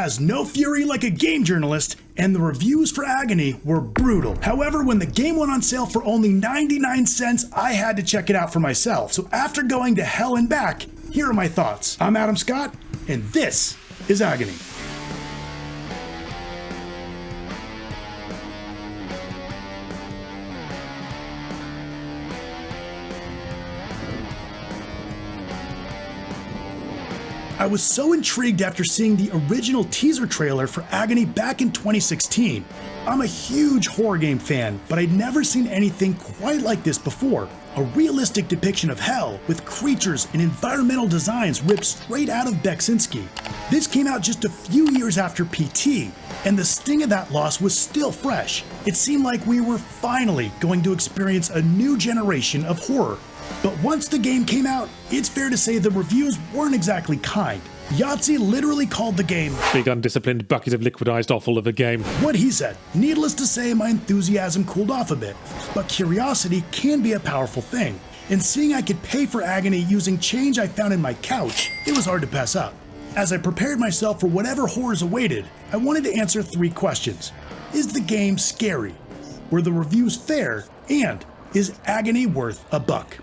has no fury like a game journalist, and the reviews for Agony were brutal. However, when the game went on sale for only 99 cents, I had to check it out for myself. So after going to hell and back, here are my thoughts. I'm Adam Scott, and this is Agony. I was so intrigued after seeing the original teaser trailer for Agony back in 2016. I'm a huge horror game fan, but I'd never seen anything quite like this before. A realistic depiction of hell with creatures and environmental designs ripped straight out of Beksinski. This came out just a few years after PT, and the sting of that loss was still fresh. It seemed like we were finally going to experience a new generation of horror. But once the game came out, it's fair to say the reviews weren't exactly kind. Yahtzee literally called the game big undisciplined bucket of liquidized offal of a game. What he said. Needless to say, my enthusiasm cooled off a bit, but curiosity can be a powerful thing. And seeing I could pay for Agony using change I found in my couch, it was hard to pass up. As I prepared myself for whatever horrors awaited, I wanted to answer 3 questions. Is the game scary? Were the reviews fair? And is Agony worth a buck?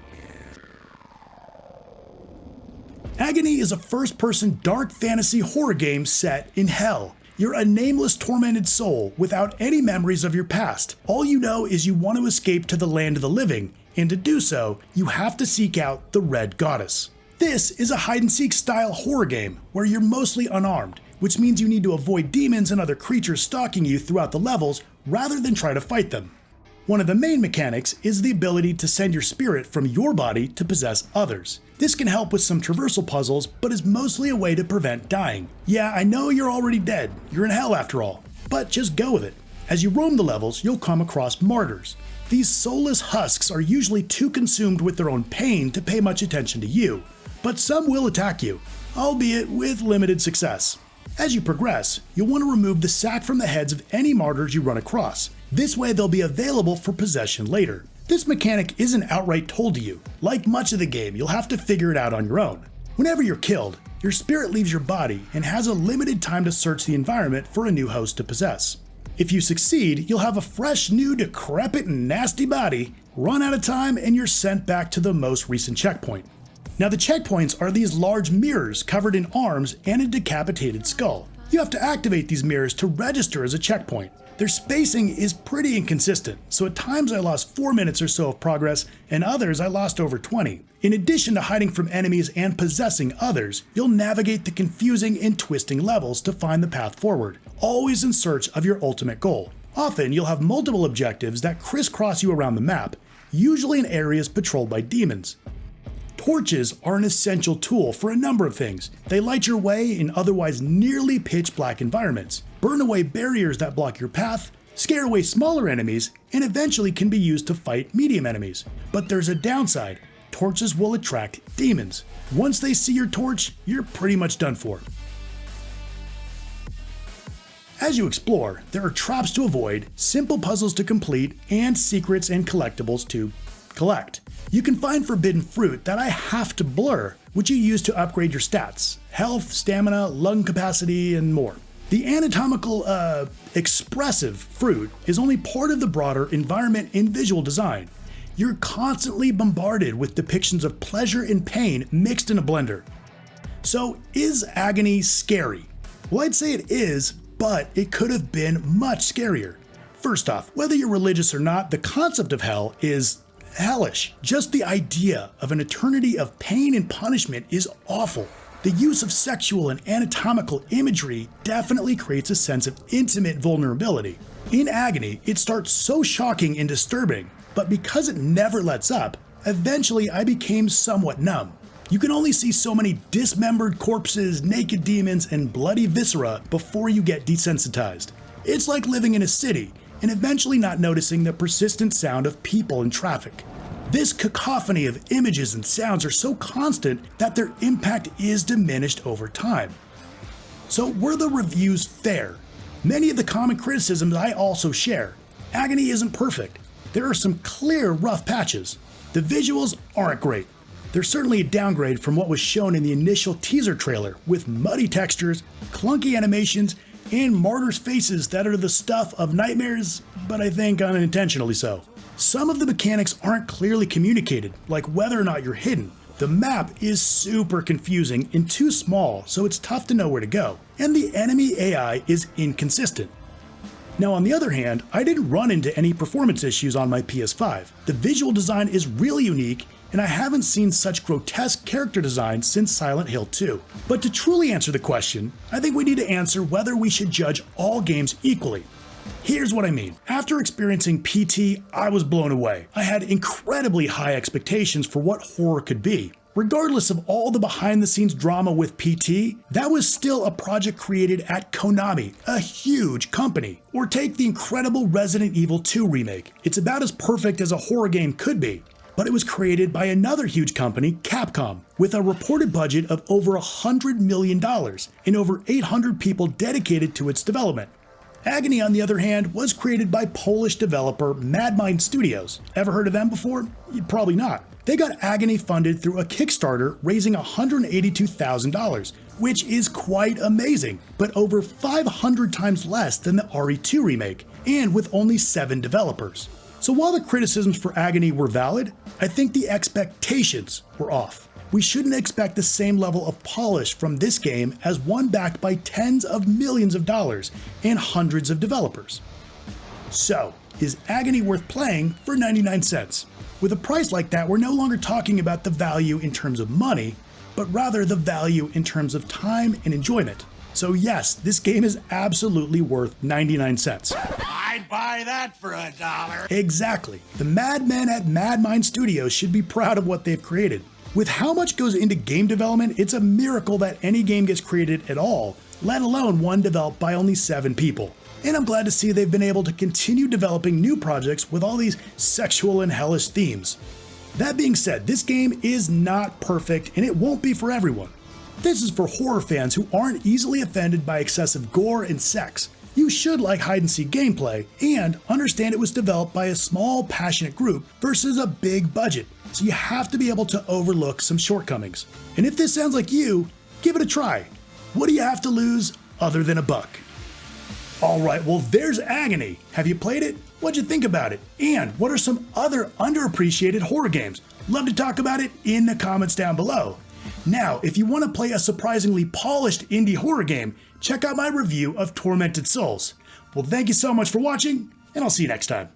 Agony is a first-person dark fantasy horror game set in hell. You're a nameless, tormented soul without any memories of your past. All you know is you want to escape to the land of the living, and to do so, you have to seek out the Red Goddess. This is a hide-and-seek style horror game where you're mostly unarmed, which means you need to avoid demons and other creatures stalking you throughout the levels rather than try to fight them. One of the main mechanics is the ability to send your spirit from your body to possess others. This can help with some traversal puzzles, but is mostly a way to prevent dying. Yeah, I know you're already dead, you're in hell after all, but just go with it. As you roam the levels, you'll come across Martyrs. These soulless husks are usually too consumed with their own pain to pay much attention to you, but some will attack you, albeit with limited success. As you progress, you'll want to remove the sack from the heads of any martyrs you run across. This way they'll be available for possession later. This mechanic isn't outright told to you. Like much of the game, you'll have to figure it out on your own. Whenever you're killed, your spirit leaves your body and has a limited time to search the environment for a new host to possess. If you succeed, you'll have a fresh, new, decrepit, and nasty body, run out of time, and you're sent back to the most recent checkpoint. Now the checkpoints are these large mirrors covered in arms and a decapitated skull. You have to activate these mirrors to register as a checkpoint. Their spacing is pretty inconsistent, so at times I lost 4 minutes or so of progress, and others I lost over 20. In addition to hiding from enemies and possessing others, you'll navigate the confusing and twisting levels to find the path forward, always in search of your ultimate goal. Often you'll have multiple objectives that crisscross you around the map, usually in areas patrolled by demons. Torches are an essential tool for a number of things. They light your way in otherwise nearly pitch black environments, burn away barriers that block your path, scare away smaller enemies, and eventually can be used to fight medium enemies. But there's a downside. Torches will attract demons. Once they see your torch, you're pretty much done for. As you explore, there are traps to avoid, simple puzzles to complete, and secrets and collectibles to collect. You can find forbidden fruit that I have to blur, which you use to upgrade your stats, health, stamina, lung capacity, and more. The anatomical, expressive fruit is only part of the broader environment and visual design. You're constantly bombarded with depictions of pleasure and pain mixed in a blender. So is Agony scary? Well, I'd say it is, but it could have been much scarier. First off, whether you're religious or not, the concept of hell is hellish. Just the idea of an eternity of pain and punishment is awful. The use of sexual and anatomical imagery definitely creates a sense of intimate vulnerability. In Agony, it starts so shocking and disturbing, but because it never lets up, eventually I became somewhat numb. You can only see so many dismembered corpses, naked demons, and bloody viscera before you get desensitized. It's like living in a city and eventually not noticing the persistent sound of people and traffic. This cacophony of images and sounds are so constant that their impact is diminished over time. So were the reviews fair? Many of the common criticisms I also share. Agony isn't perfect. There are some clear rough patches. The visuals aren't great. They're certainly a downgrade from what was shown in the initial teaser trailer, with muddy textures, clunky animations, and Martyrs' faces that are the stuff of nightmares, but I think unintentionally so. Some of the mechanics aren't clearly communicated, like whether or not you're hidden. The map is super confusing and too small, so it's tough to know where to go, and the enemy AI is inconsistent. Now on the other hand, I didn't run into any performance issues on my PS5. The visual design is really unique, and I haven't seen such grotesque character design since Silent Hill 2. But to truly answer the question, I think we need to answer whether we should judge all games equally. Here's what I mean. After experiencing PT, I was blown away. I had incredibly high expectations for what horror could be. Regardless of all the behind-the-scenes drama with PT, that was still a project created at Konami, a huge company. Or take the incredible Resident Evil 2 remake. It's about as perfect as a horror game could be. But it was created by another huge company, Capcom, with a reported budget of over $100 million and over 800 people dedicated to its development. Agony, on the other hand, was created by Polish developer Madmind Studios. Ever heard of them before? Probably not. They got Agony funded through a Kickstarter, raising $182,000, which is quite amazing, but over 500 times less than the RE2 remake, and with only 7 developers. So while the criticisms for Agony were valid, I think the expectations were off. We shouldn't expect the same level of polish from this game as one backed by tens of millions of dollars and hundreds of developers. So, is Agony worth playing for 99 cents? With a price like that, we're no longer talking about the value in terms of money, but rather the value in terms of time and enjoyment. So yes, this game is absolutely worth 99 cents. I'd buy that for $1. Exactly. The madmen at Madmind Studio should be proud of what they've created. With how much goes into game development, it's a miracle that any game gets created at all, let alone one developed by only 7 people. And I'm glad to see they've been able to continue developing new projects with all these sexual and hellish themes. That being said, this game is not perfect and it won't be for everyone. This is for horror fans who aren't easily offended by excessive gore and sex. You should like hide-and-seek gameplay and understand it was developed by a small, passionate group versus a big budget, so you have to be able to overlook some shortcomings. And if this sounds like you, give it a try. What do you have to lose other than a buck? Alright, well there's Agony. Have you played it? What'd you think about it? And what are some other underappreciated horror games? Love to talk about it in the comments down below. Now, if you want to play a surprisingly polished indie horror game, check out my review of Tormented Souls. Well, thank you so much for watching, and I'll see you next time.